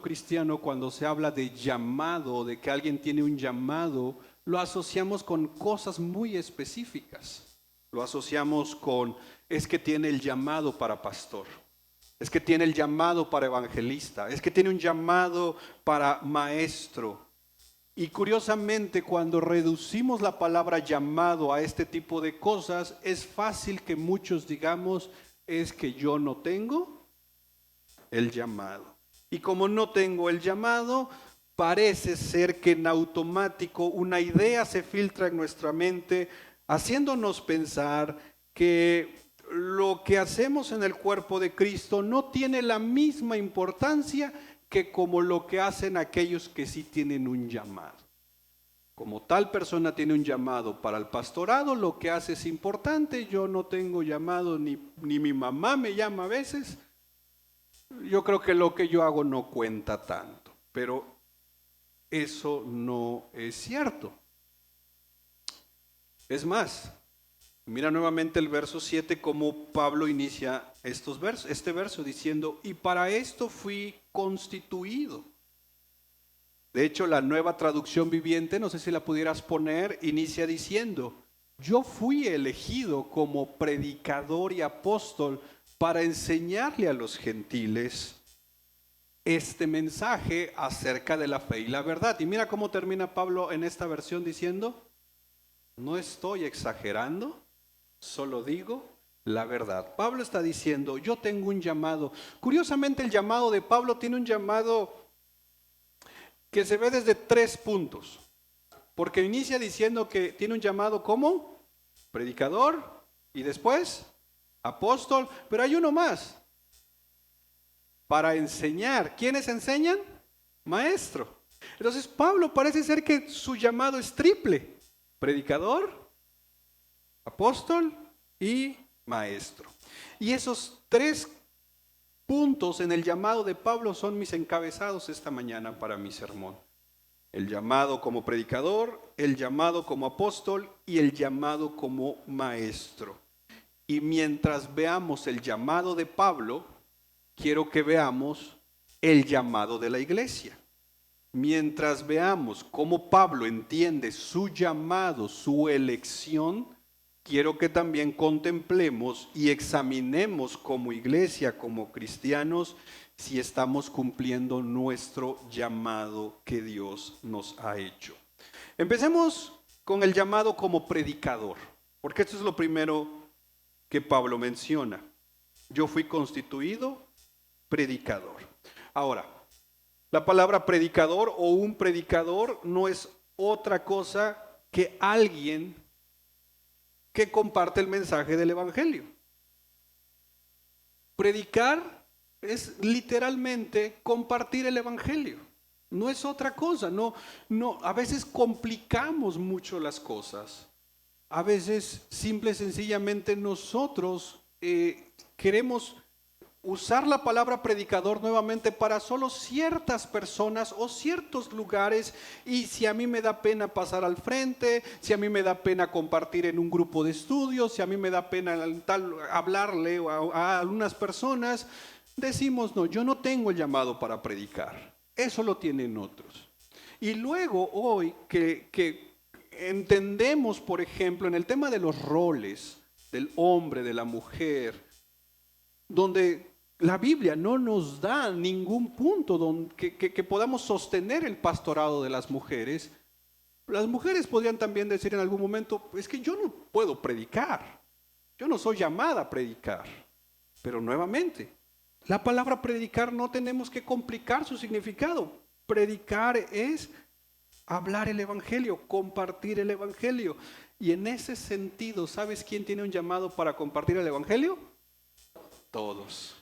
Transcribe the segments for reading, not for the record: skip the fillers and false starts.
cristiano, cuando se habla de llamado, de que alguien tiene un llamado, lo asociamos con cosas muy específicas. Lo asociamos con, es que tiene el llamado para pastor, es que tiene el llamado para evangelista, es que tiene un llamado para maestro. Y curiosamente, cuando reducimos la palabra llamado a este tipo de cosas, es fácil que muchos digamos, es que yo no tengo el llamado. Y como no tengo el llamado, parece ser que en automático una idea se filtra en nuestra mente, haciéndonos pensar que lo que hacemos en el cuerpo de Cristo no tiene la misma importancia que como lo que hacen aquellos que sí tienen un llamado. Como tal persona tiene un llamado para el pastorado, lo que hace es importante. Yo no tengo llamado, ni mi mamá me llama a veces. Yo creo que lo que yo hago no cuenta tanto, pero eso no es cierto. Es más, mira nuevamente el verso 7, como Pablo inicia este verso diciendo, y para esto fui constituido. De hecho, la Nueva Traducción Viviente, no sé si la pudieras poner, inicia diciendo, yo fui elegido como predicador y apóstol para enseñarle a los gentiles este mensaje acerca de la fe y la verdad. Y mira cómo termina Pablo en esta versión diciendo, no estoy exagerando, solo digo la verdad. Pablo está diciendo, yo tengo un llamado. Curiosamente, el llamado de Pablo tiene un llamado que se ve desde 3 puntos, porque inicia diciendo que tiene un llamado como predicador y después apóstol, pero hay uno más, para enseñar. ¿Quiénes enseñan? Maestro. Entonces Pablo parece ser que su llamado es triple: predicador, apóstol y maestro. Y esos 3 puntos en el llamado de Pablo son mis encabezados esta mañana para mi sermón. El llamado como predicador, el llamado como apóstol y el llamado como maestro. Y mientras veamos el llamado de Pablo, quiero que veamos el llamado de la iglesia. Mientras veamos cómo Pablo entiende su llamado, su elección, quiero que también contemplemos y examinemos como iglesia, como cristianos, si estamos cumpliendo nuestro llamado que Dios nos ha hecho. Empecemos con el llamado como predicador, porque esto es lo primero que Pablo menciona. Yo fui constituido predicador. Ahora, la palabra predicador o un predicador no es otra cosa que alguien que comparte el mensaje del evangelio. Predicar es literalmente compartir el evangelio. No es otra cosa. No, a veces complicamos mucho las cosas. A veces simple y sencillamente nosotros queremos usar la palabra predicador nuevamente para solo ciertas personas o ciertos lugares, y si a mí me da pena pasar al frente, si a mí me da pena compartir en un grupo de estudios, si a mí me da pena hablarle a algunas personas, decimos no, yo no tengo el llamado para predicar, eso lo tienen otros. Y luego hoy que entendemos, por ejemplo, en el tema de los roles del hombre, de la mujer, donde la Biblia no nos da ningún punto que podamos sostener el pastorado de las mujeres. Las mujeres podrían también decir en algún momento, es que yo no puedo predicar, yo no soy llamada a predicar. Pero nuevamente, la palabra predicar no tenemos que complicar su significado. Predicar es hablar el evangelio, compartir el evangelio. Y en ese sentido, ¿sabes quién tiene un llamado para compartir el evangelio? Todos.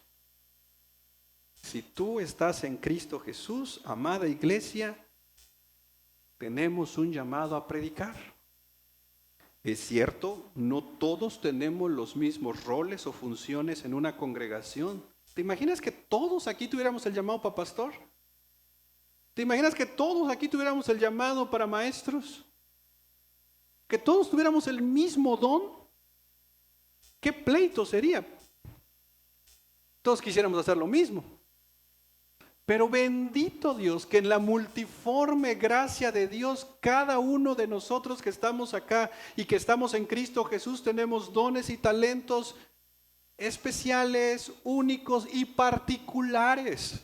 Si tú estás en Cristo Jesús, amada iglesia, tenemos un llamado a predicar. Es cierto, no todos tenemos los mismos roles o funciones en una congregación. ¿Te imaginas que todos aquí tuviéramos el llamado para pastor? ¿Te imaginas que todos aquí tuviéramos el llamado para maestros? ¿Que todos tuviéramos el mismo don? ¿Qué pleito sería? Todos quisiéramos hacer lo mismo. Pero bendito Dios que en la multiforme gracia de Dios, cada uno de nosotros que estamos acá y que estamos en Cristo Jesús tenemos dones y talentos especiales, únicos y particulares.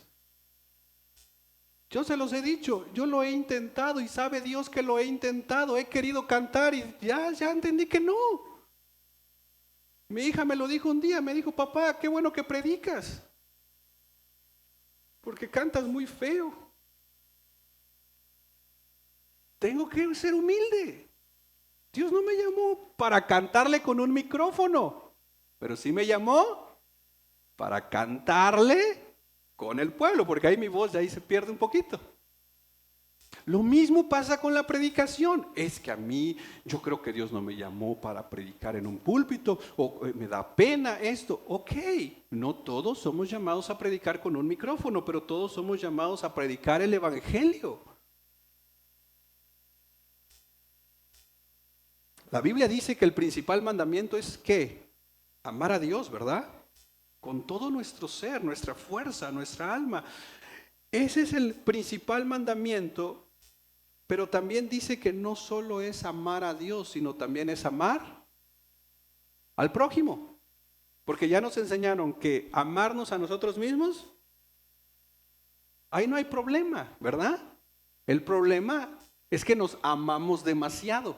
Yo se los he dicho, yo lo he intentado y sabe Dios que lo he intentado. He querido cantar y ya entendí que no. Mi hija me lo dijo un día, me dijo: papá, qué bueno que predicas, porque cantas muy feo. Tengo que ser humilde. Dios no me llamó para cantarle con un micrófono, pero sí me llamó para cantarle con el pueblo, porque ahí mi voz de ahí se pierde un poquito. Lo mismo pasa con la predicación. Es que a mí, yo creo que Dios no me llamó para predicar en un púlpito, o me da pena esto. Ok, no todos somos llamados a predicar con un micrófono, pero todos somos llamados a predicar el evangelio. La Biblia dice que el principal mandamiento es ¿qué? Amar a Dios, ¿verdad? Con todo nuestro ser, nuestra fuerza, nuestra alma. Ese es el principal mandamiento. Pero también dice que no solo es amar a Dios, sino también es amar al prójimo. Porque ya nos enseñaron que amarnos a nosotros mismos, ahí no hay problema, ¿verdad? El problema es que nos amamos demasiado.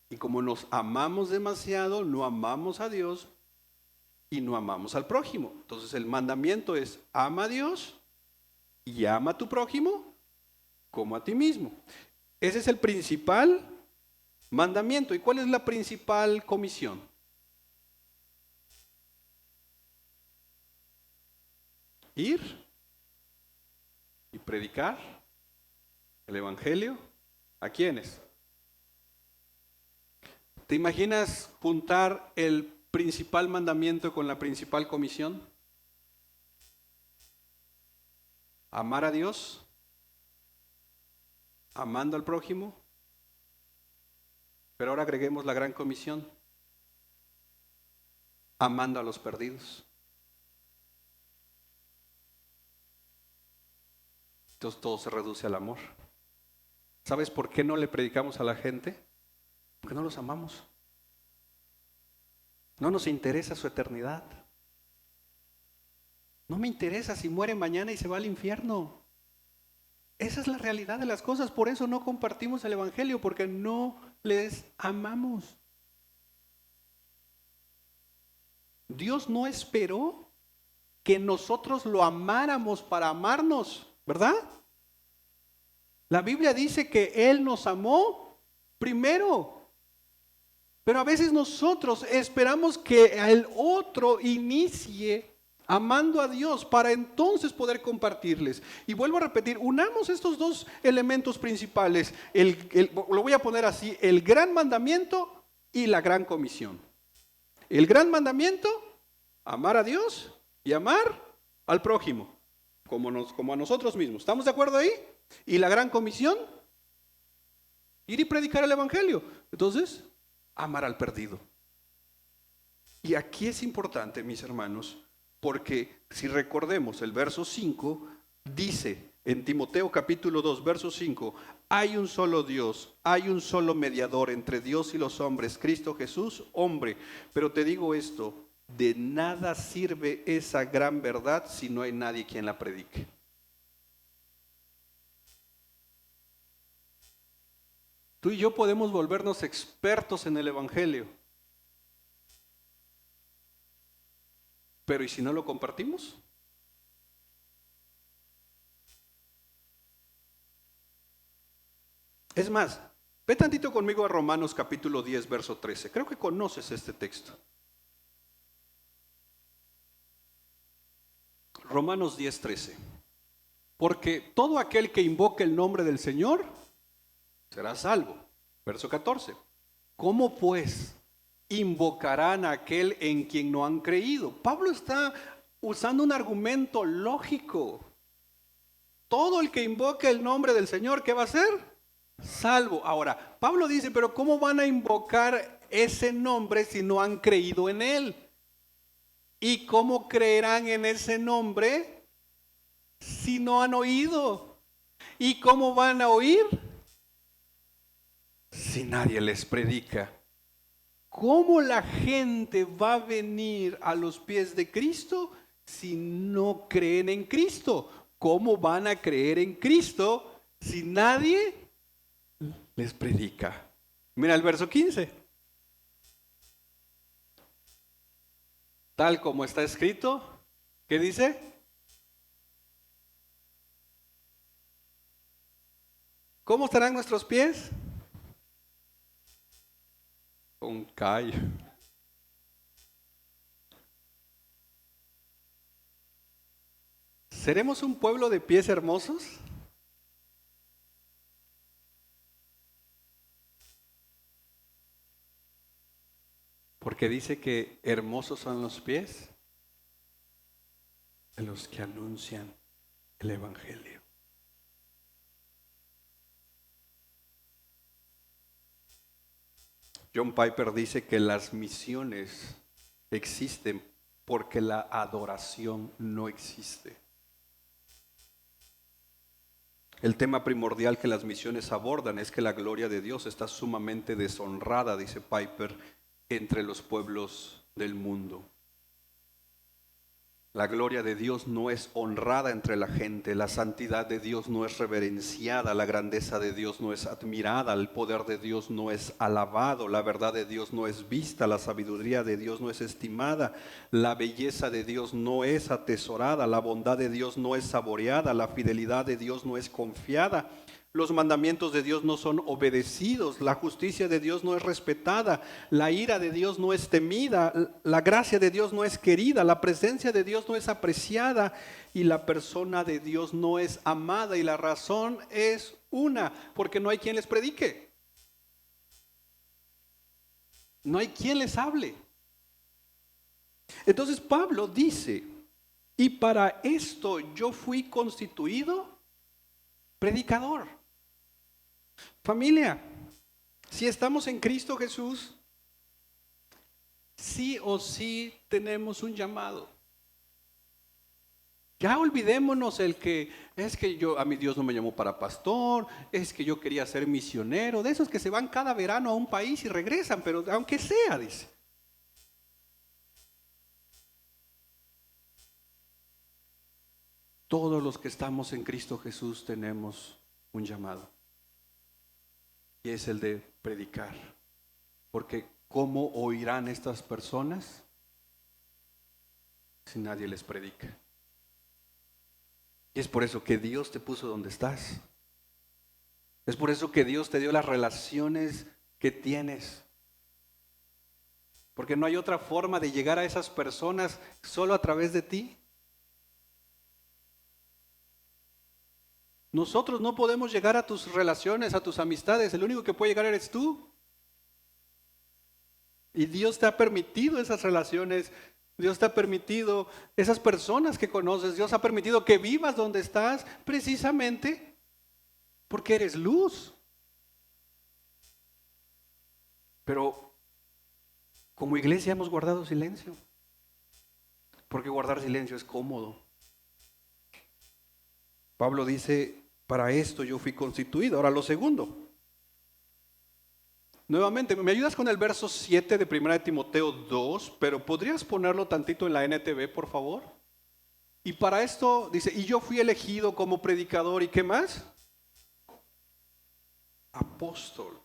Y como nos amamos demasiado, no amamos a Dios y no amamos al prójimo. Entonces el mandamiento es: ama a Dios y ama a tu prójimo como a ti mismo. Ese es el principal mandamiento. ¿Y cuál es la principal comisión? Ir y predicar el evangelio. ¿A quiénes? ¿Te imaginas juntar el principal mandamiento con la principal comisión? Amar a Dios, amando al prójimo, pero ahora agreguemos la gran comisión: amando a los perdidos. Entonces todo se reduce al amor. ¿Sabes por qué no le predicamos a la gente? Porque no los amamos. No nos interesa su eternidad. No me interesa si muere mañana y se va al infierno. Esa es la realidad de las cosas. Por eso no compartimos el evangelio, porque no les amamos. Dios no esperó que nosotros lo amáramos para amarnos, ¿verdad? La Biblia dice que Él nos amó primero. Pero a veces nosotros esperamos que el otro inicie amando a Dios para entonces poder compartirles. Y vuelvo a repetir, unamos estos dos elementos principales. Lo voy a poner así: el gran mandamiento y la gran comisión. El gran mandamiento: amar a Dios y amar al prójimo, como a nosotros mismos. ¿Estamos de acuerdo ahí? Y la gran comisión: ir y predicar el evangelio. Entonces, amar al perdido. Y aquí es importante, mis hermanos, porque si recordemos el verso 5, dice en Timoteo capítulo 2, verso 5: hay un solo Dios, hay un solo mediador entre Dios y los hombres, Cristo Jesús, hombre. Pero te digo esto: de nada sirve esa gran verdad si no hay nadie quien la predique. Tú y yo podemos volvernos expertos en el evangelio, pero ¿y si no lo compartimos? Es más, ve tantito conmigo a Romanos capítulo 10, verso 13. Creo que conoces este texto. Romanos 10, 13. Porque todo aquel que invoque el nombre del Señor será salvo. Verso 14. ¿Cómo pues invocarán a aquel en quien no han creído? Pablo está usando un argumento lógico. Todo el que invoque el nombre del Señor, ¿qué va a ser? Salvo. Ahora, Pablo dice: pero ¿cómo van a invocar ese nombre si no han creído en él? ¿Y cómo creerán en ese nombre si no han oído? ¿Y cómo van a oír si nadie les predica? ¿Cómo la gente va a venir a los pies de Cristo si no creen en Cristo? ¿Cómo van a creer en Cristo si nadie les predica? Mira el verso 15. Tal como está escrito, ¿qué dice? ¿Cómo estarán nuestros pies? Con callo. ¿Seremos un pueblo de pies hermosos? Porque dice que hermosos son los pies de los que anuncian el Evangelio. John Piper dice que las misiones existen porque la adoración no existe. El tema primordial que las misiones abordan es que la gloria de Dios está sumamente deshonrada, dice Piper, entre los pueblos del mundo. La gloria de Dios no es honrada entre la gente, la santidad de Dios no es reverenciada, la grandeza de Dios no es admirada, el poder de Dios no es alabado, la verdad de Dios no es vista, la sabiduría de Dios no es estimada, la belleza de Dios no es atesorada, la bondad de Dios no es saboreada, la fidelidad de Dios no es confiada. Los mandamientos de Dios no son obedecidos, la justicia de Dios no es respetada, la ira de Dios no es temida, la gracia de Dios no es querida, la presencia de Dios no es apreciada y la persona de Dios no es amada. Y la razón es una, porque no hay quien les predique, no hay quien les hable. Entonces Pablo dice, y para esto yo fui constituido predicador. Familia, si estamos en Cristo Jesús, sí o sí tenemos un llamado. Ya olvidémonos el que es que a mi Dios no me llamó para pastor, es que yo quería ser misionero, de esos que se van cada verano a un país y regresan, pero aunque sea, dice. Todos los que estamos en Cristo Jesús tenemos un llamado. Y es el de predicar. Porque ¿cómo oirán estas personas si nadie les predica? Y es por eso que Dios te puso donde estás. Es por eso que Dios te dio las relaciones que tienes. Porque no hay otra forma de llegar a esas personas solo a través de ti. Nosotros no podemos llegar a tus relaciones, a tus amistades. El único que puede llegar eres tú. Y Dios te ha permitido esas relaciones. Dios te ha permitido esas personas que conoces. Dios ha permitido que vivas donde estás precisamente porque eres luz. Pero como iglesia hemos guardado silencio. Porque guardar silencio es cómodo. Pablo dice, para esto yo fui constituido. Ahora lo segundo. Nuevamente, ¿me ayudas con el verso 7 de 1 Timoteo 2? Pero ¿podrías ponerlo tantito en la NTV, por favor? Y para esto dice, y yo fui elegido como predicador, ¿y qué más? Apóstol.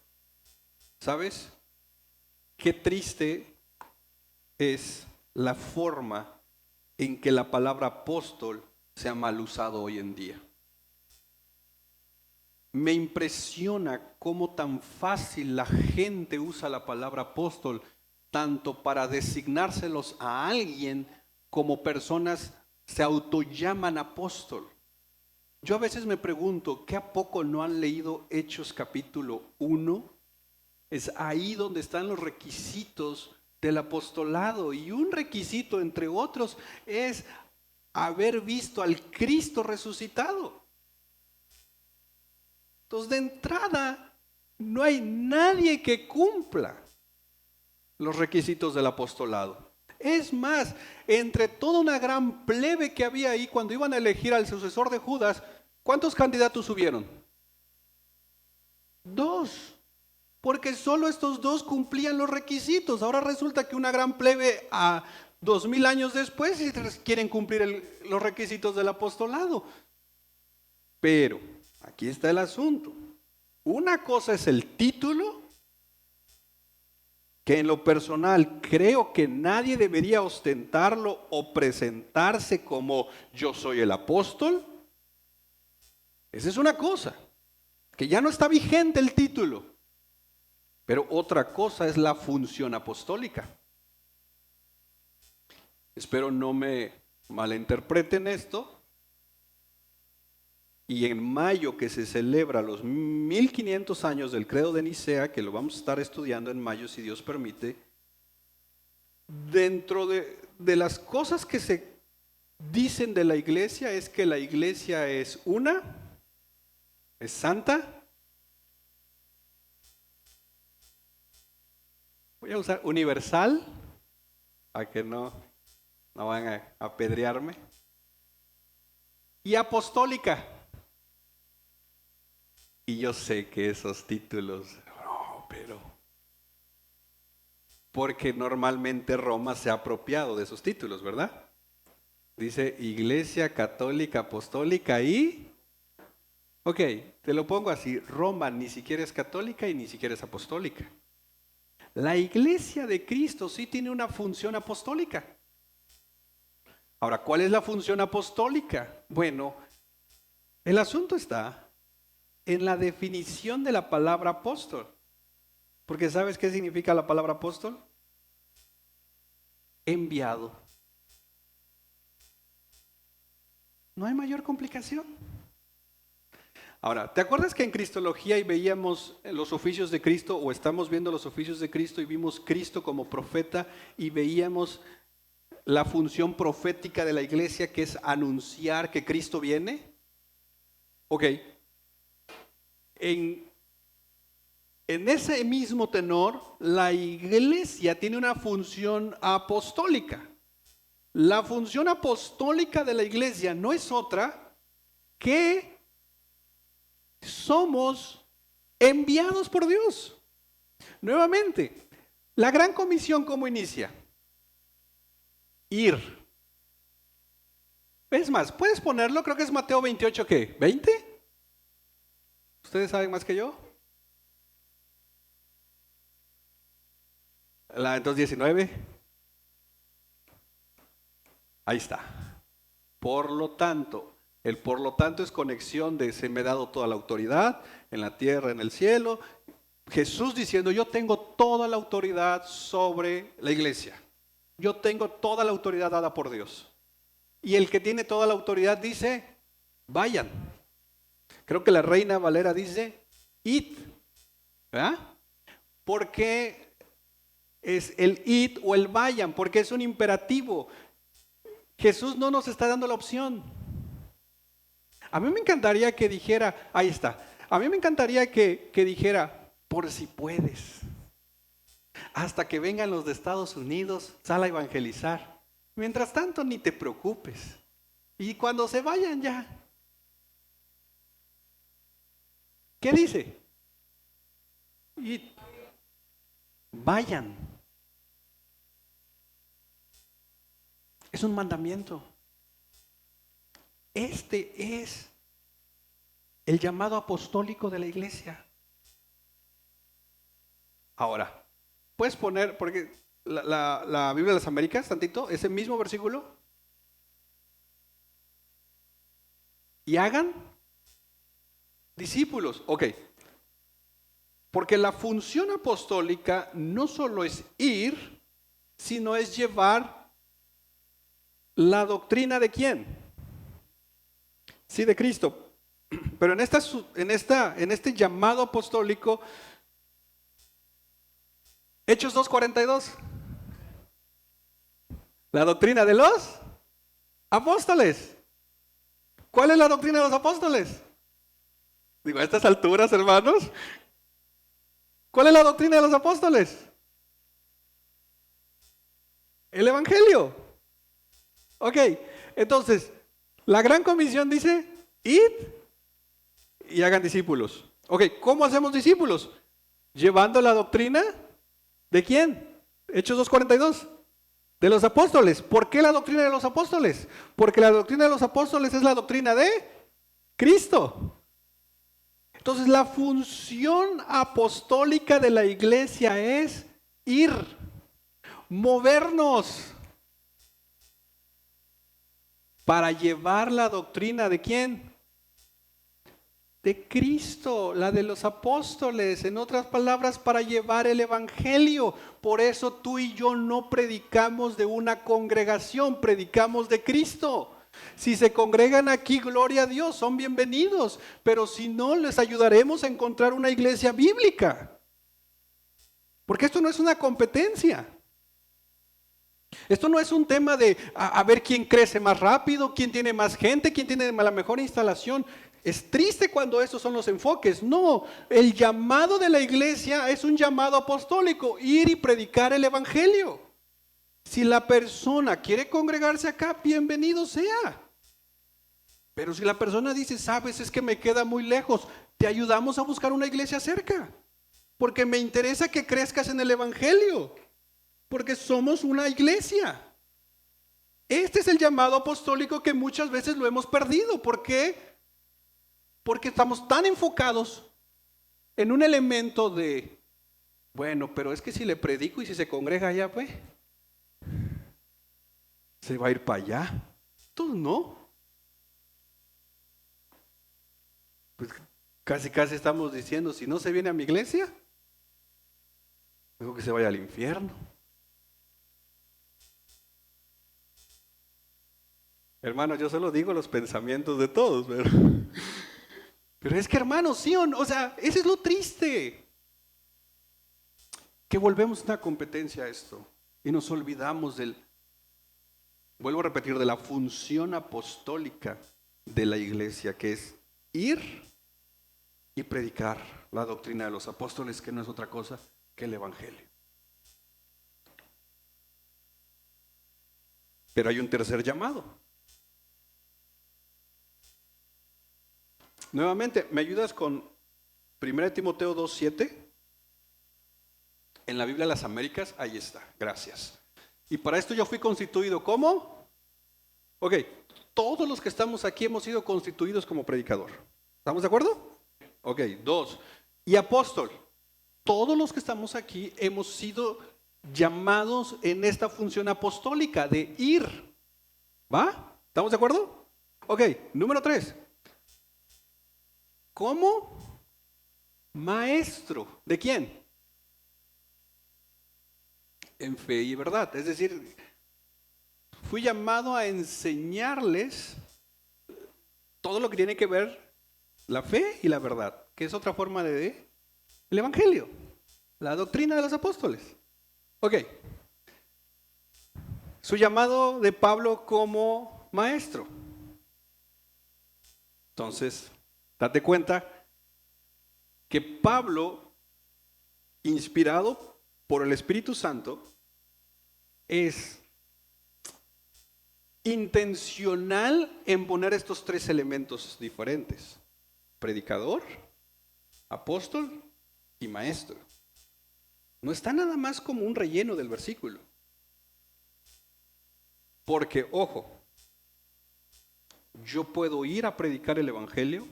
¿Sabes? Qué triste es la forma en que la palabra apóstol se ha mal usado hoy en día. Me impresiona cómo tan fácil la gente usa la palabra apóstol, tanto para designárselos a alguien como personas se autollaman apóstol. Yo a veces me pregunto, ¿qué a poco no han leído Hechos capítulo 1? Es ahí donde están los requisitos del apostolado, y un requisito entre otros es haber visto al Cristo resucitado. Entonces, de entrada, no hay nadie que cumpla los requisitos del apostolado. Es más, entre toda una gran plebe que había ahí, cuando iban a elegir al sucesor de Judas, ¿cuántos candidatos subieron? 2. Porque solo estos 2 cumplían los requisitos. Ahora resulta que una gran plebe a 2000 años después quieren cumplir los requisitos del apostolado. Pero aquí está el asunto. Una cosa es el título, que en lo personal creo que nadie debería ostentarlo o presentarse como yo soy el apóstol. Esa es una cosa, que ya no está vigente el título. Pero otra cosa es la función apostólica. Espero no me malinterpreten esto. Y en mayo, que se celebra los 1500 años del Credo de Nicea, que lo vamos a estar estudiando en mayo si Dios permite, dentro de las cosas que se dicen de la iglesia es que la iglesia es una, es santa. Voy a usar universal, para que no van a apedrearme. Y apostólica. Y yo sé que esos títulos, no, pero porque normalmente Roma se ha apropiado de esos títulos, ¿verdad? Dice Iglesia Católica Apostólica y... Ok, te lo pongo así, Roma ni siquiera es católica y ni siquiera es apostólica. La iglesia de Cristo sí tiene una función apostólica. Ahora, ¿cuál es la función apostólica? Bueno, el asunto está en la definición de la palabra apóstol. Porque ¿sabes qué significa la palabra apóstol? Enviado. No hay mayor complicación. Ahora, ¿te acuerdas que en Cristología y veíamos los oficios de Cristo, o estamos viendo los oficios de Cristo y vimos Cristo como profeta y veíamos la función profética de la iglesia, que es anunciar que Cristo viene? Ok. En ese mismo tenor, la iglesia tiene una función apostólica. La función apostólica de la iglesia no es otra que somos enviados por Dios. Nuevamente, la gran comisión, ¿cómo inicia? Ir. Es más, ¿puedes ponerlo? Creo que es Mateo 28, ¿qué? ¿20? ¿Ustedes saben más que yo? Entonces 19. Ahí está. Por lo tanto, el por lo tanto es conexión de se me ha dado toda la autoridad en la tierra, en el cielo. Jesús diciendo, yo tengo toda la autoridad sobre la iglesia. Yo tengo toda la autoridad dada por Dios. Y el que tiene toda la autoridad dice, vayan. Creo que la Reina Valera dice, id. ¿Verdad? Porque es el id o el vayan, porque es un imperativo. Jesús no nos está dando la opción. A mí me encantaría que dijera, ahí está, a mí me encantaría que dijera, por si puedes, hasta que vengan los de Estados Unidos, sal a evangelizar. Mientras tanto, ni te preocupes. Y cuando se vayan ya. ¿Qué dice? Y vayan. Es un mandamiento. Este es el llamado apostólico de la iglesia. Ahora, puedes poner, porque la Biblia de las Américas, tantito, ese mismo versículo. Y hagan discípulos. Ok. Porque la función apostólica no solo es ir, sino es llevar la doctrina de quién. Sí, de Cristo. Pero en este llamado apostólico, Hechos 2:42, la doctrina de los apóstoles. ¿Cuál es la doctrina de los apóstoles? Digo, a estas alturas, hermanos, ¿cuál es la doctrina de los apóstoles? El Evangelio. Ok, entonces, la gran comisión dice, id y hagan discípulos. Ok, ¿cómo hacemos discípulos? Llevando la doctrina ¿de quién? Hechos 2:42. De los apóstoles. ¿Por qué la doctrina de los apóstoles? Porque la doctrina de los apóstoles es la doctrina de Cristo. Entonces la función apostólica de la iglesia es ir, movernos para llevar la doctrina ¿de quién? De Cristo, la de los apóstoles, en otras palabras, para llevar el evangelio. Por eso tú y yo no predicamos de una congregación, predicamos de Cristo. Si se congregan aquí, gloria a Dios, son bienvenidos, pero si no, les ayudaremos a encontrar una iglesia bíblica. Porque esto no es una competencia. Esto no es un tema de a ver quién crece más rápido, quién tiene más gente, quién tiene la mejor instalación. Es triste cuando esos son los enfoques. No, el llamado de la iglesia es un llamado apostólico, ir y predicar el evangelio. Si la persona quiere congregarse acá, bienvenido sea. Pero si la persona dice, sabes, es que me queda muy lejos, te ayudamos a buscar una iglesia cerca. Porque me interesa que crezcas en el evangelio. Porque somos una iglesia. Este es el llamado apostólico que muchas veces lo hemos perdido. ¿Por qué? Porque estamos tan enfocados en un elemento de, bueno, pero es que si le predico y si se congrega allá, pues, se va a ir para allá. Entonces no. Pues casi estamos diciendo, si no se viene a mi iglesia, digo que se vaya al infierno. Hermano, yo solo digo los pensamientos de todos, pero es que, hermano, sí o sea, eso es lo triste. Que volvemos una competencia a esto y nos olvidamos vuelvo a repetir, de la función apostólica de la iglesia, que es ir y predicar la doctrina de los apóstoles, que no es otra cosa que el evangelio. Pero hay un tercer llamado. Nuevamente, ¿me ayudas con 1 Timoteo 2:7? En la Biblia de las Américas, ahí está, gracias. Y para esto yo fui constituido como, ok, todos los que estamos aquí hemos sido constituidos como predicador. ¿Estamos de acuerdo? Ok, 2. Y apóstol, todos los que estamos aquí hemos sido llamados en esta función apostólica de ir. ¿Va? ¿Estamos de acuerdo? Ok, número 3. ¿Cómo? Maestro. ¿De quién? En fe y verdad. Es decir, fui llamado a enseñarles todo lo que tiene que ver la fe y la verdad, que es otra forma de el evangelio, la doctrina de los apóstoles. Ok. Su llamado de Pablo como maestro. Entonces, date cuenta que Pablo, inspirado por el Espíritu Santo, es intencional en poner estos tres elementos diferentes: predicador, apóstol y maestro. No está nada más como un relleno del versículo. Porque, ojo, yo puedo ir a predicar el evangelio.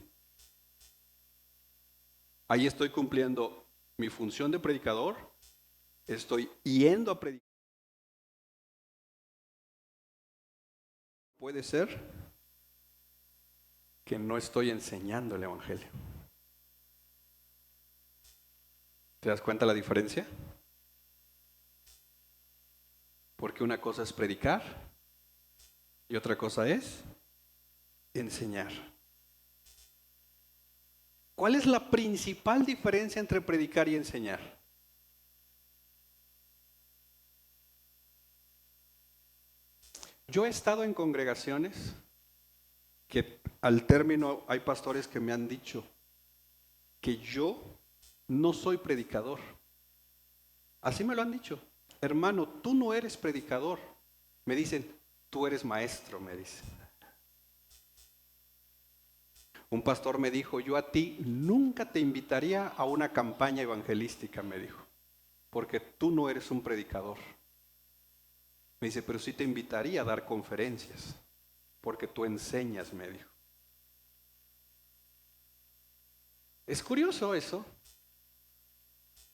Ahí estoy cumpliendo mi función de predicador. Estoy yendo a predicar. Puede ser que no estoy enseñando el evangelio. ¿Te das cuenta la diferencia? Porque una cosa es predicar y otra cosa es enseñar. ¿Cuál es la principal diferencia entre predicar y enseñar? Yo he estado en congregaciones que al término hay pastores que me han dicho que yo no soy predicador. Así me lo han dicho. hermano, tú no eres predicador. Me dicen, tú eres maestro, me dicen. Un pastor me dijo, yo a ti nunca te invitaría a una campaña evangelística, me dijo, porque tú no eres un predicador. Me dice, pero sí te invitaría a dar conferencias, porque tú enseñas, me dijo. Es curioso eso,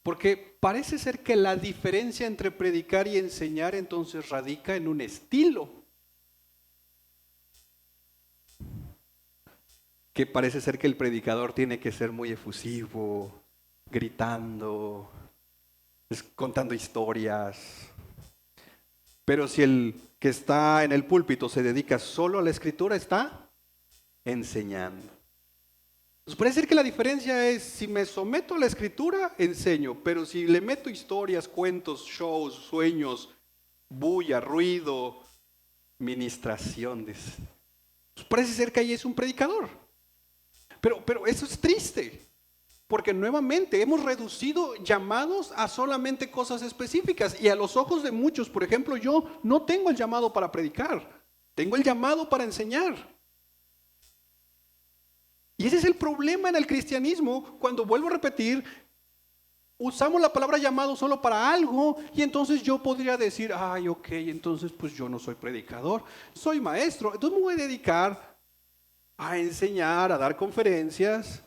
porque parece ser que la diferencia entre predicar y enseñar entonces radica en un estilo, que parece ser que el predicador tiene que ser muy efusivo, gritando, contando historias. Pero si el que está en el púlpito se dedica solo a la escritura, está enseñando. Pues parece ser que la diferencia es, si me someto a la escritura, enseño, pero si le meto historias, cuentos, shows, sueños, bulla, ruido, ministración, pues parece ser que ahí es un predicador. Pero eso es triste, porque nuevamente hemos reducido llamados a solamente cosas específicas, y a los ojos de muchos, por ejemplo, yo no tengo el llamado para predicar, tengo el llamado para enseñar. Y ese es el problema en el cristianismo, cuando vuelvo a repetir, usamos la palabra llamado solo para algo, y entonces yo podría decir, ay, ok, entonces pues yo no soy predicador, soy maestro, entonces me voy a dedicar a enseñar, a dar conferencias,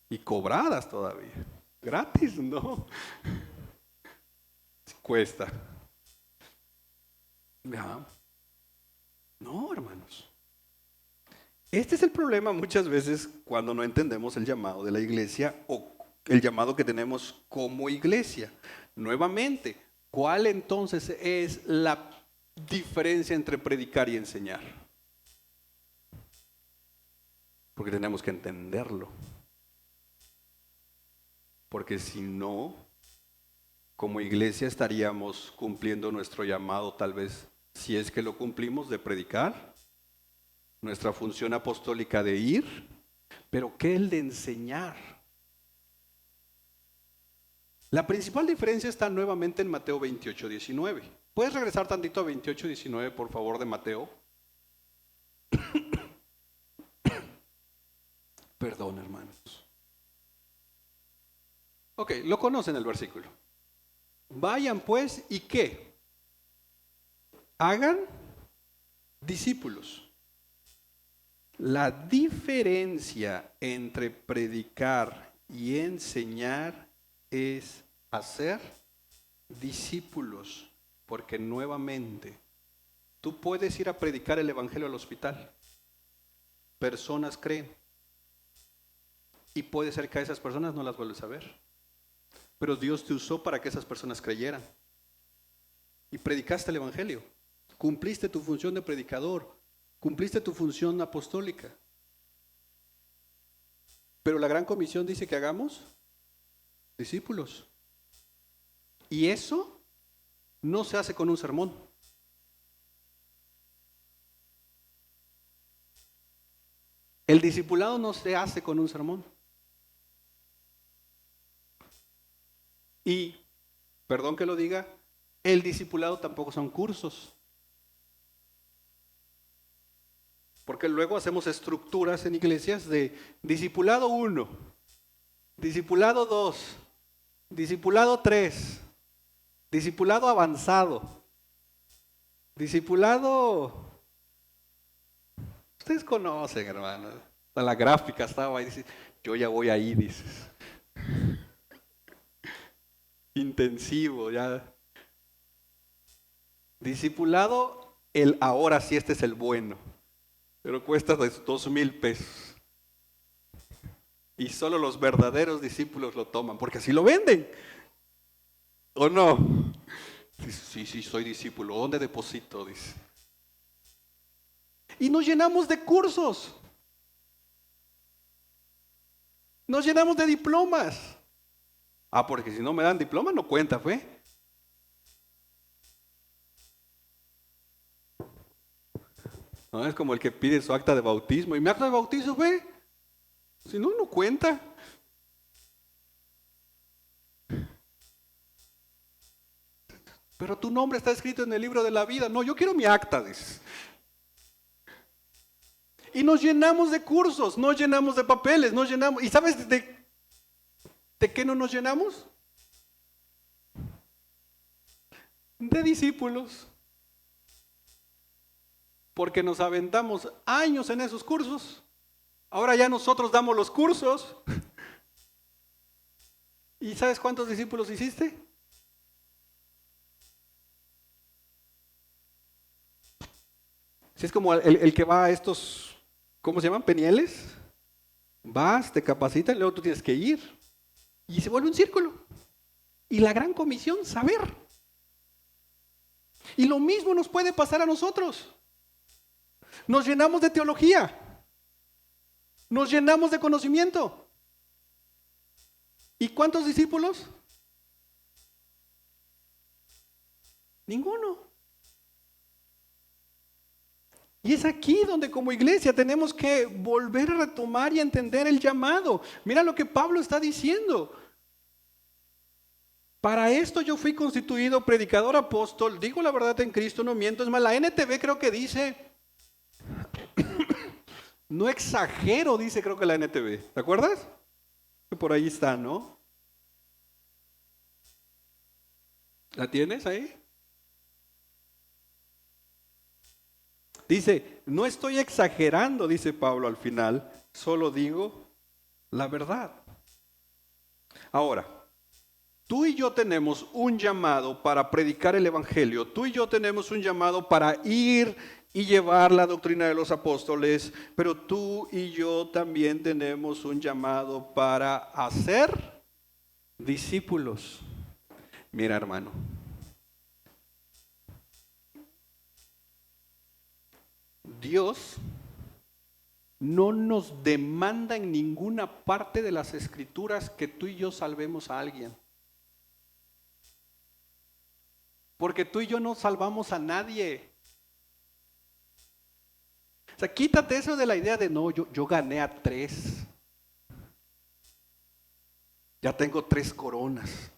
y cobradas todavía, gratis, ¿no? Cuesta. ¿Ya? No, hermanos. Este es el problema muchas veces cuando no entendemos el llamado de la iglesia o el llamado que tenemos como iglesia. Nuevamente, ¿cuál entonces es la diferencia entre predicar y enseñar? Porque tenemos que entenderlo. Porque si no, como iglesia estaríamos cumpliendo nuestro llamado, tal vez, si es que lo cumplimos, de predicar, nuestra función apostólica de ir, pero ¿qué el de enseñar? La principal diferencia está nuevamente en Mateo 28, 19. ¿Puedes regresar tantito a 28, 19, por favor, de Mateo? Perdón, hermanos. Ok, lo conocen el versículo. Vayan pues, ¿y qué? Hagan discípulos. La diferencia entre predicar y enseñar es hacer discípulos, porque nuevamente tú puedes ir a predicar el evangelio al hospital, personas creen, y puede ser que a esas personas no las vuelves a ver, pero Dios te usó para que esas personas creyeran y predicaste el evangelio, cumpliste tu función de predicador, cumpliste tu función apostólica. Pero la gran comisión dice que hagamos discípulos. Y eso no se hace con un sermón. El discipulado no se hace con un sermón. Y, perdón que lo diga, el discipulado tampoco son cursos. Porque luego hacemos estructuras en iglesias de discipulado 1, discipulado 2, discipulado 3, discipulado avanzado, discipulado... Ustedes conocen, hermanos. La gráfica estaba ahí, dice, yo ya voy ahí, dices. Intensivo, ya. Discipulado, el ahora sí, este es el bueno. Pero cuesta 2,000 pesos. Y solo los verdaderos discípulos lo toman, porque así lo venden. ¿O no? Dice, sí, soy discípulo. ¿Dónde deposito? Dice. Y nos llenamos de cursos. Nos llenamos de diplomas. Ah, porque si no me dan diploma no cuenta, ¿fue? No, es como el que pide su acta de bautismo. ¿Y mi acta de bautizo fue? Si no, no cuenta. Pero tu nombre está escrito en el libro de la vida. No, yo quiero mi acta, dices. Y nos llenamos de cursos, nos llenamos de papeles, nos llenamos. ¿Y sabes de qué no nos llenamos? De discípulos. Porque nos aventamos años en esos cursos. Ahora ya nosotros damos los cursos. ¿Y sabes cuántos discípulos hiciste? Si es como el que va a estos, ¿cómo se llaman? Penieles. Vas, te capacitan, luego tú tienes que ir. Y se vuelve un círculo. Y la gran comisión, saber. Y lo mismo nos puede pasar a nosotros. Nos llenamos de teología. Nos llenamos de conocimiento. ¿Y cuántos discípulos? Ninguno. Y es aquí donde como iglesia tenemos que volver a retomar y entender el llamado. Mira lo que Pablo está diciendo. Para esto yo fui constituido predicador apóstol, digo la verdad en Cristo, no miento. Es más, la NTV creo que dice, no exagero, dice creo que la NTV. ¿Te acuerdas? Que por ahí está, ¿no? ¿La tienes ahí? Dice, no estoy exagerando, dice Pablo al final, solo digo la verdad. Ahora, tú y yo tenemos un llamado para predicar el evangelio, tú y yo tenemos un llamado para ir y llevar la doctrina de los apóstoles, pero tú y yo también tenemos un llamado para hacer discípulos. Mira, hermano. Dios no nos demanda en ninguna parte de las escrituras que tú y yo salvemos a alguien. Porque tú y yo no salvamos a nadie. O sea, quítate eso de la idea de no, yo gané a 3. Ya tengo 3 coronas.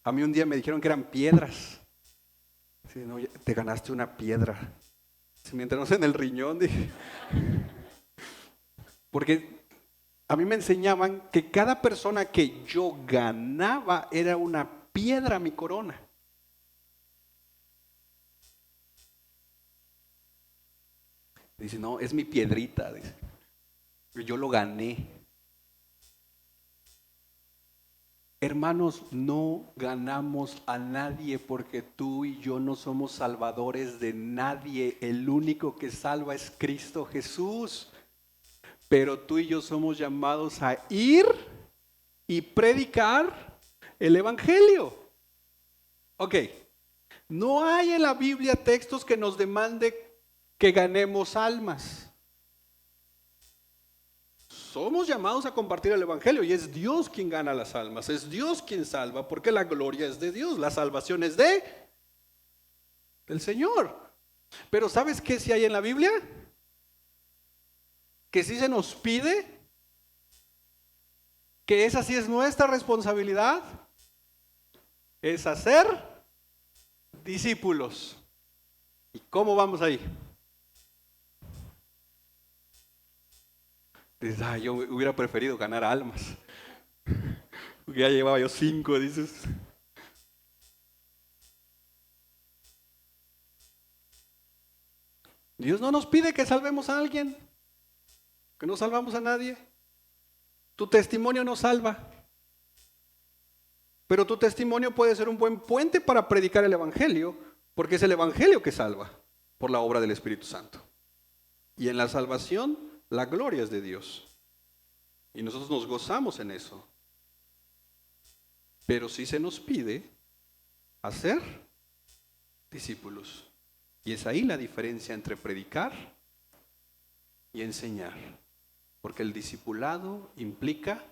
A mí un día me dijeron que eran piedras. Sí, no, te ganaste una piedra. Mientras no sea en el riñón, dije. Porque a mí me enseñaban que cada persona que yo ganaba era una piedra a mi corona. Dice, no, es mi piedrita. Dice. Yo lo gané. Hermanos, no ganamos a nadie porque tú y yo no somos salvadores de nadie. El único que salva es Cristo Jesús. Pero tú y yo somos llamados a ir y predicar el evangelio. Ok, no hay en la Biblia textos que nos demande que ganemos almas. Somos llamados a compartir el evangelio y es Dios quien gana las almas, es Dios quien salva, porque la gloria es de Dios, la salvación es del Señor. Pero ¿sabes qué sí hay en la Biblia? Que sí se nos pide, que esa sí es nuestra responsabilidad, es hacer discípulos. ¿Y cómo vamos ahí? Dices, yo hubiera preferido ganar almas. Porque ya llevaba yo 5, dices. Dios no nos pide que salvemos a alguien, que no salvamos a nadie. Tu testimonio no salva. Pero tu testimonio puede ser un buen puente para predicar el evangelio, porque es el evangelio que salva por la obra del Espíritu Santo. Y en la salvación, la gloria es de Dios. Y nosotros nos gozamos en eso. Pero sí se nos pide hacer discípulos. Y es ahí la diferencia entre predicar y enseñar. Porque el discipulado implica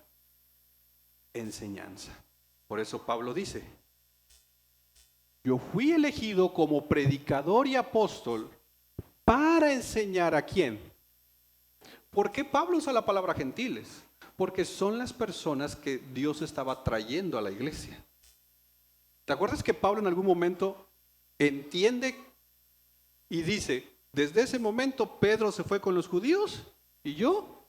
enseñanza. Por eso Pablo dice, yo fui elegido como predicador y apóstol para enseñar a quién. ¿Por qué Pablo usa la palabra gentiles? Porque son las personas que Dios estaba trayendo a la iglesia. ¿Te acuerdas que Pablo en algún momento entiende y dice, desde ese momento Pedro se fue con los judíos y yo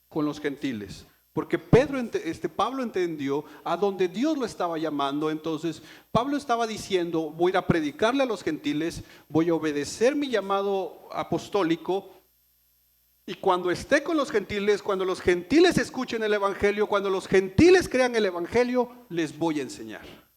con los gentiles? Porque Pablo entendió a donde Dios lo estaba llamando. Entonces Pablo estaba diciendo, voy a ir a predicarle a los gentiles, voy a obedecer mi llamado apostólico, y cuando esté con los gentiles, cuando los gentiles escuchen el evangelio, cuando los gentiles crean el evangelio, les voy a enseñar.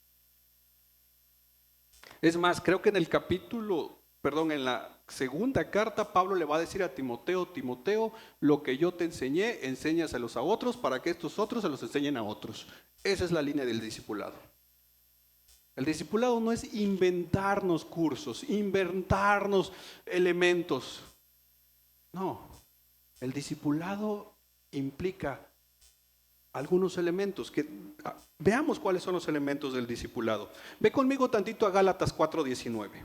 Es más, creo que en la segunda carta, Pablo le va a decir a Timoteo, Timoteo, lo que yo te enseñé, enséñaselos a otros para que estos otros se los enseñen a otros. Esa es la línea del discipulado. El discipulado no es inventarnos cursos, inventarnos elementos. No, el discipulado implica algunos elementos. Veamos cuáles son los elementos del discipulado. Ve conmigo tantito a Gálatas 4:19.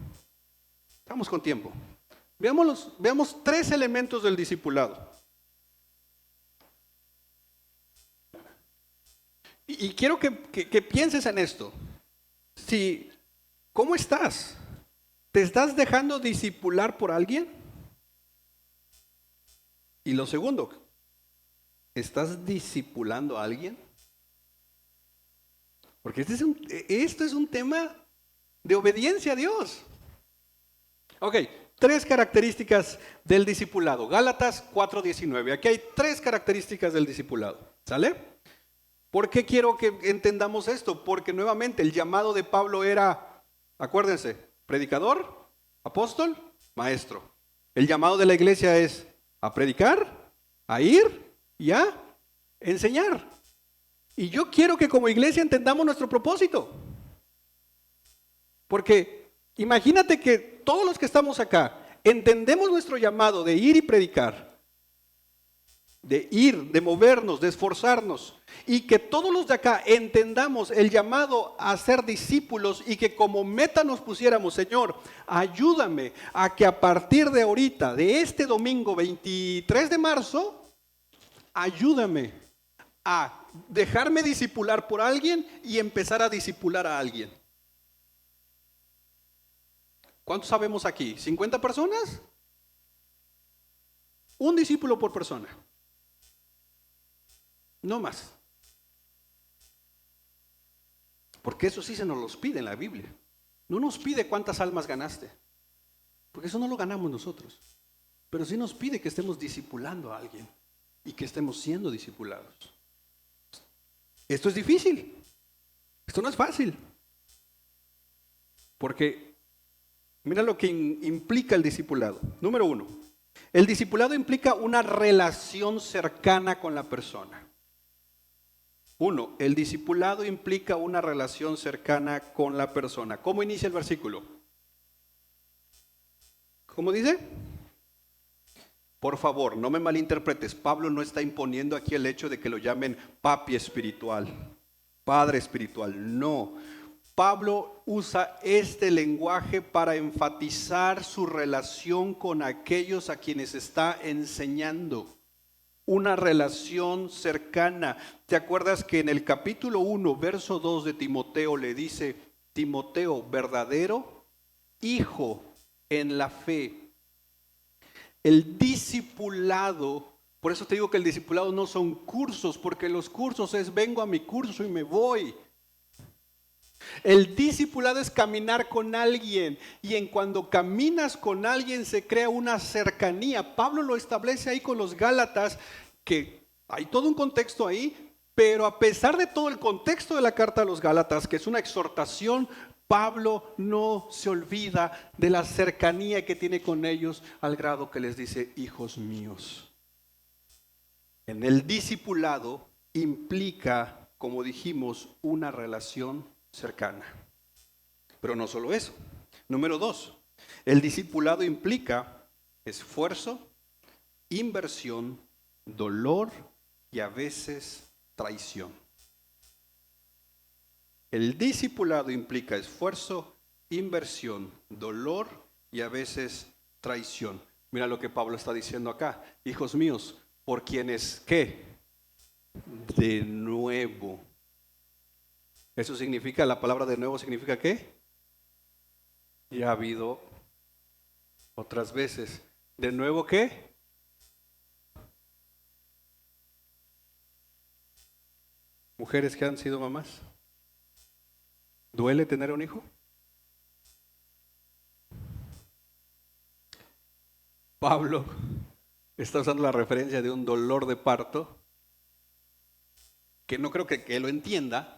Estamos con tiempo. Veamos 3 elementos del discipulado. Y quiero que pienses en esto. ¿Cómo estás? ¿Te estás dejando discipular por alguien? Y lo segundo, ¿estás discipulando a alguien? Porque esto es un tema de obediencia a Dios. Ok, 3 características del discipulado. Gálatas 4:19. Aquí hay 3 características del discipulado. ¿Sale? ¿Por qué quiero que entendamos esto? Porque nuevamente el llamado de Pablo era, acuérdense, predicador, apóstol, maestro. El llamado de la iglesia es a predicar, a ir y a enseñar. Y yo quiero que como iglesia entendamos nuestro propósito. Porque imagínate que todos los que estamos acá entendemos nuestro llamado de ir y predicar, de ir, de movernos, de esforzarnos, y que todos los de acá entendamos el llamado a ser discípulos y que como meta nos pusiéramos, Señor, ayúdame a que a partir de ahorita, de este domingo 23 de marzo, ayúdame a dejarme discipular por alguien y empezar a discipular a alguien. ¿Cuántos sabemos aquí? ¿50 personas? Un discípulo por persona. No más. Porque eso sí se nos los pide en la Biblia. No nos pide cuántas almas ganaste. Porque eso no lo ganamos nosotros. Pero sí nos pide que estemos discipulando a alguien. Y que estemos siendo discipulados. Esto es difícil. Esto no es fácil. Porque mira lo que implica el discipulado. Número 1. El discipulado implica una relación cercana con la persona. 1. El discipulado implica una relación cercana con la persona. ¿Cómo inicia el versículo? ¿Cómo dice? Por favor, no me malinterpretes. Pablo no está imponiendo aquí el hecho de que lo llamen papi espiritual, padre espiritual. No. Pablo usa este lenguaje para enfatizar su relación con aquellos a quienes está enseñando. Una relación cercana. ¿Te acuerdas que en el capítulo 1, verso 2 de Timoteo le dice, Timoteo, verdadero hijo en la fe? El discipulado, por eso te digo que el discipulado no son cursos, porque los cursos es vengo a mi curso y me voy. El discipulado es caminar con alguien, y en cuando caminas con alguien se crea una cercanía. Pablo lo establece ahí con los Gálatas, que hay todo un contexto ahí, pero a pesar de todo el contexto de la carta a los Gálatas, que es una exhortación, Pablo no se olvida de la cercanía que tiene con ellos, al grado que les dice, hijos míos. En el discipulado implica, como dijimos, una relación cercana. Pero no solo eso. Número 2, el discipulado implica esfuerzo, inversión, dolor y a veces traición. El discipulado implica esfuerzo, inversión, dolor y a veces traición. Mira lo que Pablo está diciendo acá. Hijos míos, por quienes, ¿qué? De nuevo. Eso significa, la palabra de nuevo significa ¿qué? Ya ha habido otras veces. ¿De nuevo qué? Mujeres que han sido mamás. ¿Duele tener un hijo? Pablo está usando la referencia de un dolor de parto, que no creo que lo entienda,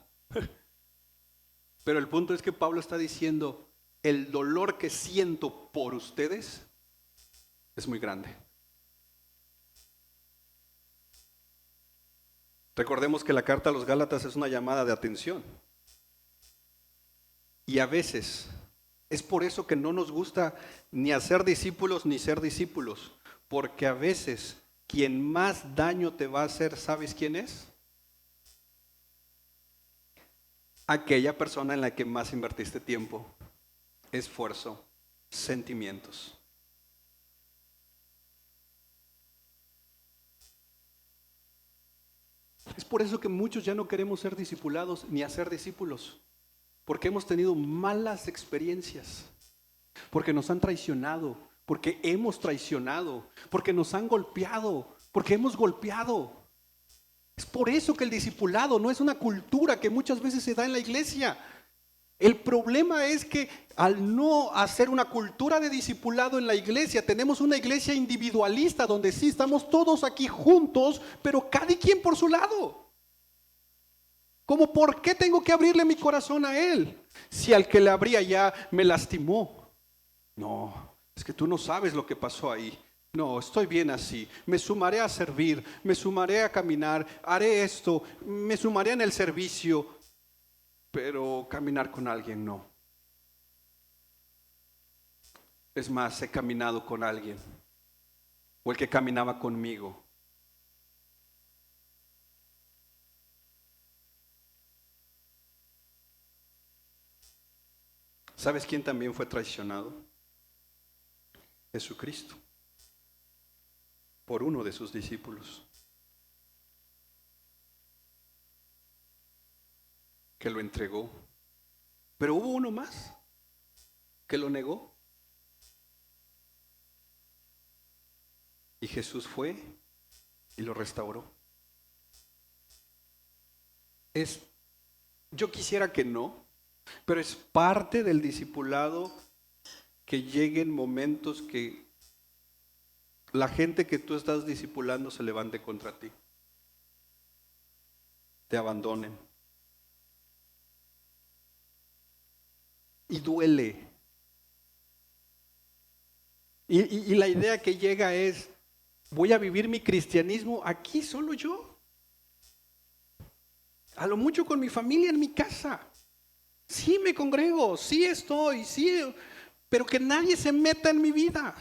pero el punto es que Pablo está diciendo, el dolor que siento por ustedes es muy grande. Recordemos que la carta a los Gálatas es una llamada de atención. Y a veces es por eso que no nos gusta ni hacer discípulos ni ser discípulos, porque a veces quien más daño te va a hacer, ¿sabes quién es? Aquella persona en la que más invertiste tiempo, esfuerzo, sentimientos. Es por eso que muchos ya no queremos ser discipulados ni hacer discípulos, porque hemos tenido malas experiencias, porque nos han traicionado, porque hemos traicionado, porque nos han golpeado, porque hemos golpeado. Es por eso que el discipulado no es una cultura que muchas veces se da en la iglesia. El problema es que al no hacer una cultura de discipulado en la iglesia, tenemos una iglesia individualista donde sí estamos todos aquí juntos, pero cada quien por su lado. Como, ¿por qué tengo que abrirle mi corazón a él? Si al que le abría ya me lastimó. No, es que tú no sabes lo que pasó ahí. No, estoy bien así. Me sumaré a servir, me sumaré a caminar, haré esto, me sumaré en el servicio, pero caminar con alguien no. Es más, he caminado con alguien, o el que caminaba conmigo. ¿Sabes quién también fue traicionado? Jesucristo, por uno de sus discípulos, que lo entregó. Pero hubo uno más que lo negó. Y Jesús fue y lo restauró. Yo quisiera que no, pero es parte del discipulado que lleguen momentos que la gente que tú estás discipulando se levante contra ti, te abandonen. Y duele. Y la idea que llega es, voy a vivir mi cristianismo aquí solo yo. A lo mucho con mi familia en mi casa. Sí me congrego, sí estoy, sí, pero que nadie se meta en mi vida.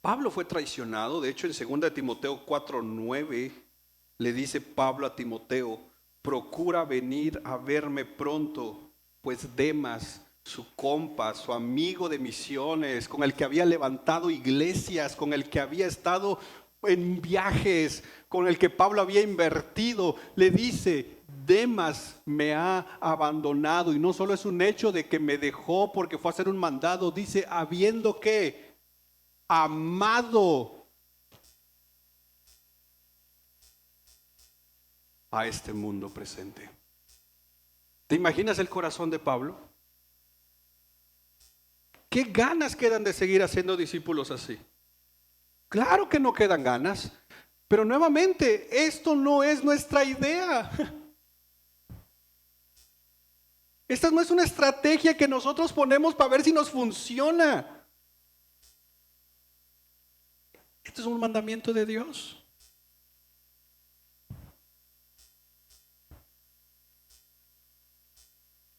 Pablo fue traicionado. De hecho, en 2 Timoteo 4:9 le dice Pablo a Timoteo, procura venir a verme pronto, pues Demas, su compa, su amigo de misiones, con el que había levantado iglesias, con el que había estado en viajes, con el que Pablo había invertido, le dice, Demas me ha abandonado. Y no solo es un hecho de que me dejó porque fue a hacer un mandado, dice, habiendo que amado a este mundo presente. ¿Te imaginas el corazón de Pablo? ¿Qué ganas quedan de seguir haciendo discípulos así? Claro que no quedan ganas, pero nuevamente, esto no es nuestra idea. Esta no es una estrategia que nosotros ponemos para ver si nos funciona. Esto es un mandamiento de Dios.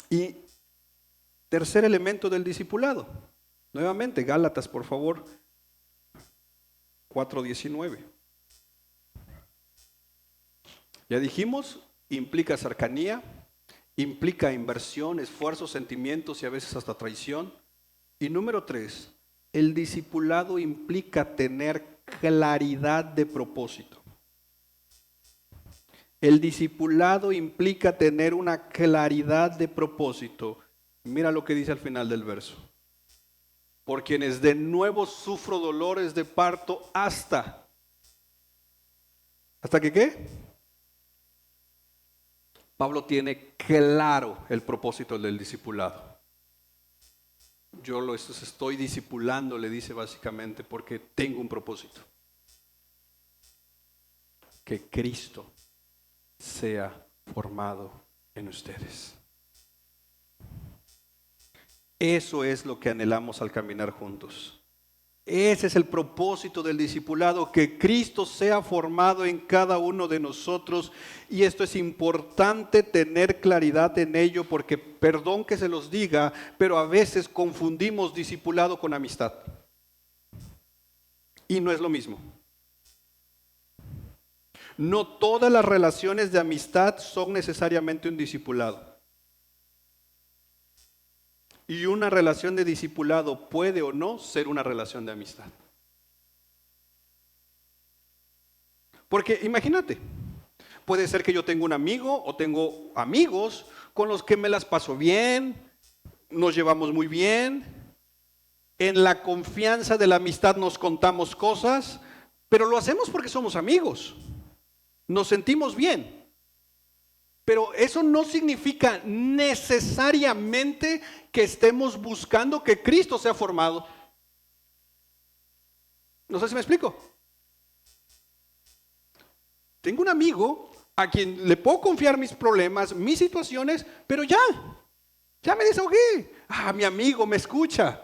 Y tercer elemento del discipulado. Nuevamente, Gálatas, por favor, 4:19. Ya dijimos, implica cercanía, implica inversión, esfuerzo, sentimientos y a veces hasta traición. Y número 3, el discipulado implica tener claridad de propósito. El discipulado implica tener una claridad de propósito. Mira lo que dice al final del verso. Por quienes de nuevo sufro dolores de parto ¿hasta que qué? Pablo tiene claro el propósito del discipulado. Yo los estoy discipulando, le dice básicamente, porque tengo un propósito. Que Cristo sea formado en ustedes. Eso es lo que anhelamos al caminar juntos. Ese es el propósito del discipulado, que Cristo sea formado en cada uno de nosotros. Y esto es importante tener claridad en ello, porque perdón que se los diga, pero a veces confundimos discipulado con amistad. Y no es lo mismo. No todas las relaciones de amistad son necesariamente un discipulado. Y una relación de discipulado puede o no ser una relación de amistad. Porque imagínate, puede ser que yo tenga un amigo o tengo amigos con los que me las paso bien, nos llevamos muy bien, en la confianza de la amistad nos contamos cosas, pero lo hacemos porque somos amigos, nos sentimos bien. Pero eso no significa necesariamente que estemos buscando que Cristo sea formado. No sé si me explico. Tengo un amigo a quien le puedo confiar mis problemas, mis situaciones, pero ya me desahogué. Mi amigo me escucha.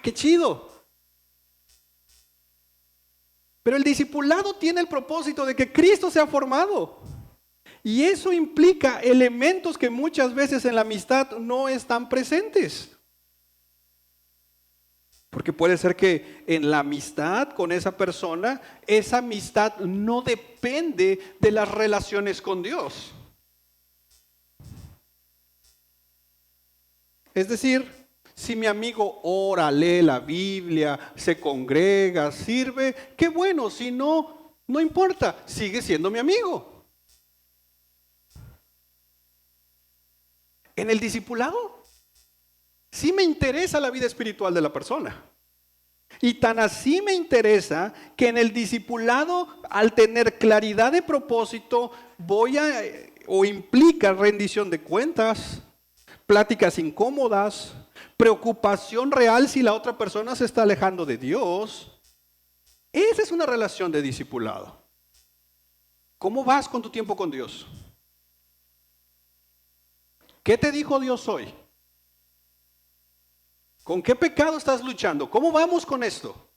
Qué chido. Pero el discipulado tiene el propósito de que Cristo sea formado. Y eso implica elementos que muchas veces en la amistad no están presentes. Porque puede ser que en la amistad con esa persona, esa amistad no depende de las relaciones con Dios. Es decir, si mi amigo ora, lee la Biblia, se congrega, sirve, qué bueno. Si no, no importa, sigue siendo mi amigo. En el discipulado, sí me interesa la vida espiritual de la persona. Y tan así me interesa que en el discipulado, al tener claridad de propósito, implica rendición de cuentas, pláticas incómodas, preocupación real si la otra persona se está alejando de Dios. Esa es una relación de discipulado. ¿Cómo vas con tu tiempo con Dios? ¿Qué te dijo Dios hoy? ¿Con qué pecado estás luchando? ¿Cómo vamos con esto?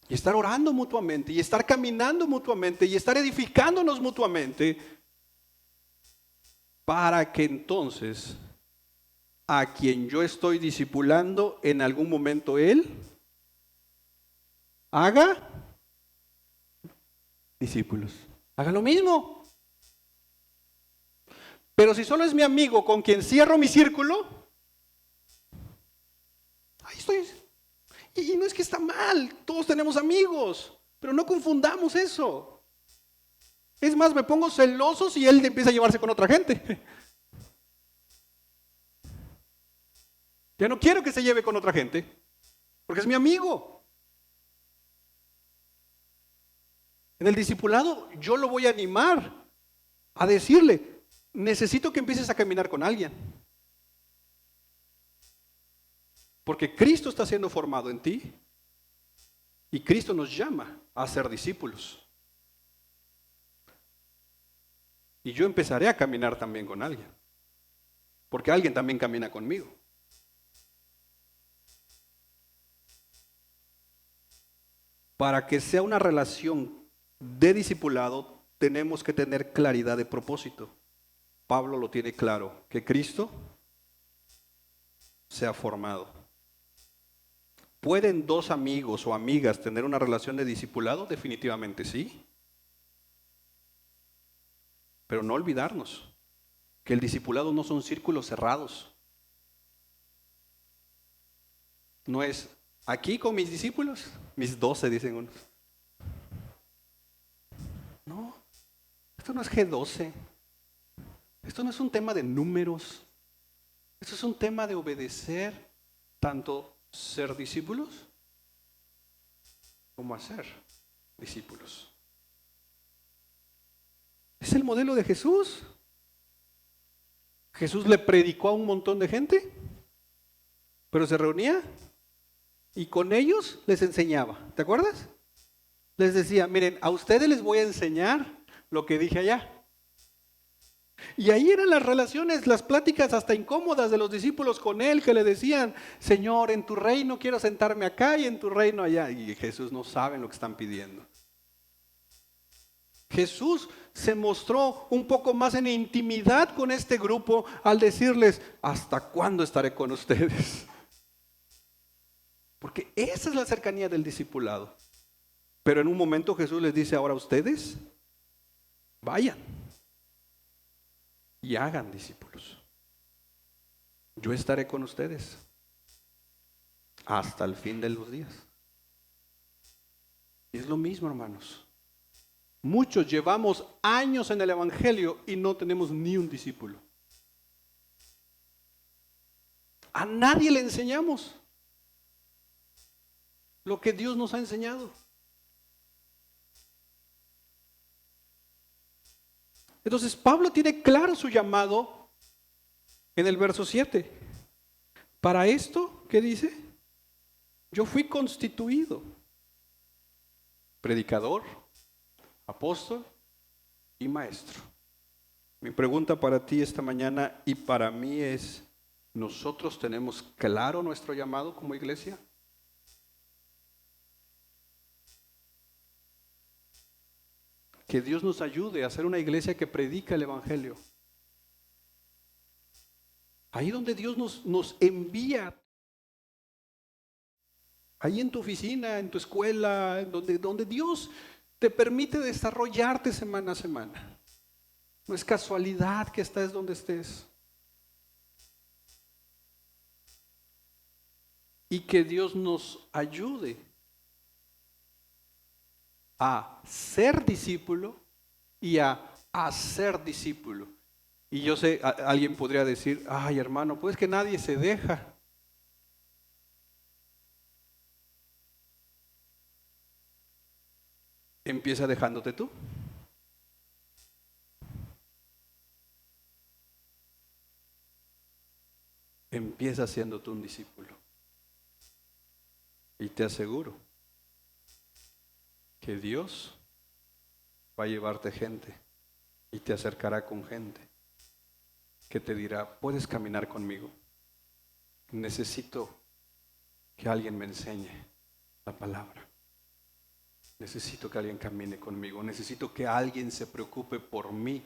Y estar orando mutuamente, y estar caminando mutuamente, y estar edificándonos mutuamente, para que entonces a quien yo estoy discipulando, en algún momento él haga discípulos. Haga lo mismo. Pero si solo es mi amigo con quien cierro mi círculo, ahí estoy. Y no es que está mal, todos tenemos amigos, pero no confundamos eso. Es más, me pongo celoso si él empieza a llevarse con otra gente. Ya no quiero que se lleve con otra gente, porque es mi amigo. En el discipulado yo lo voy a animar a decirle, necesito que empieces a caminar con alguien. Porque Cristo está siendo formado en ti y Cristo nos llama a ser discípulos. Y yo empezaré a caminar también con alguien, porque alguien también camina conmigo. Para que sea una relación de discipulado, tenemos que tener claridad de propósito. Pablo lo tiene claro, que Cristo sea formado. ¿Pueden dos amigos o amigas tener una relación de discipulado? Definitivamente sí. Pero no olvidarnos que el discipulado no son círculos cerrados. No es Aquí con mis discípulos, mis 12 dicen unos. No, esto no es G12. Esto no es un tema de números. Esto es un tema de obedecer tanto ser discípulos como hacer discípulos. Es el modelo de Jesús. Jesús le predicó a un montón de gente, pero se reunía y con ellos les enseñaba. ¿Te acuerdas? Les decía, miren, a ustedes les voy a enseñar lo que dije allá. Y ahí eran las relaciones, las pláticas hasta incómodas de los discípulos con él, que le decían, Señor, en tu reino quiero sentarme acá y en tu reino allá. Y Jesús no sabe lo que están pidiendo. Jesús se mostró un poco más en intimidad con este grupo al decirles, ¿hasta cuándo estaré con ustedes? Porque esa es la cercanía del discipulado. Pero en un momento Jesús les dice, ahora ustedes, vayan y hagan discípulos. Yo estaré con ustedes hasta el fin de los días. Y es lo mismo, hermanos. Muchos llevamos años en el Evangelio y no tenemos ni un discípulo. A nadie le enseñamos lo que Dios nos ha enseñado. Entonces Pablo tiene claro su llamado en el verso 7. Para esto, ¿qué dice? Yo fui constituido predicador, apóstol y maestro. Mi pregunta para ti esta mañana y para mí es, ¿nosotros tenemos claro nuestro llamado como iglesia? Que Dios nos ayude a ser una iglesia que predica el Evangelio. Ahí donde Dios nos envía, ahí en tu oficina, en tu escuela, donde Dios te permite desarrollarte semana a semana. No es casualidad que estés donde estés. Y que Dios nos ayude a ser discípulo y a hacer discípulo. Y yo sé, alguien podría decir, ay hermano, pues que nadie se deja. Empieza dejándote tú. Empieza siendo tú un discípulo. Y te aseguro que Dios va a llevarte gente y te acercará con gente que te dirá, puedes caminar conmigo. Necesito que alguien me enseñe la palabra. Necesito que alguien camine conmigo. Necesito que alguien se preocupe por mí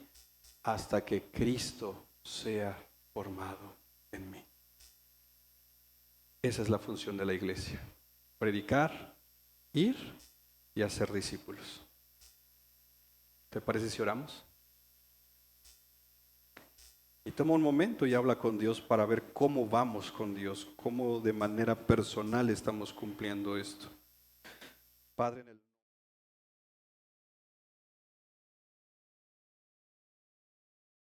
hasta que Cristo sea formado en mí. Esa es la función de la iglesia. Predicar, ir y hacer discípulos. ¿Te parece si oramos? Y toma un momento y habla con Dios para ver cómo vamos con Dios, cómo de manera personal estamos cumpliendo esto. Padre, en el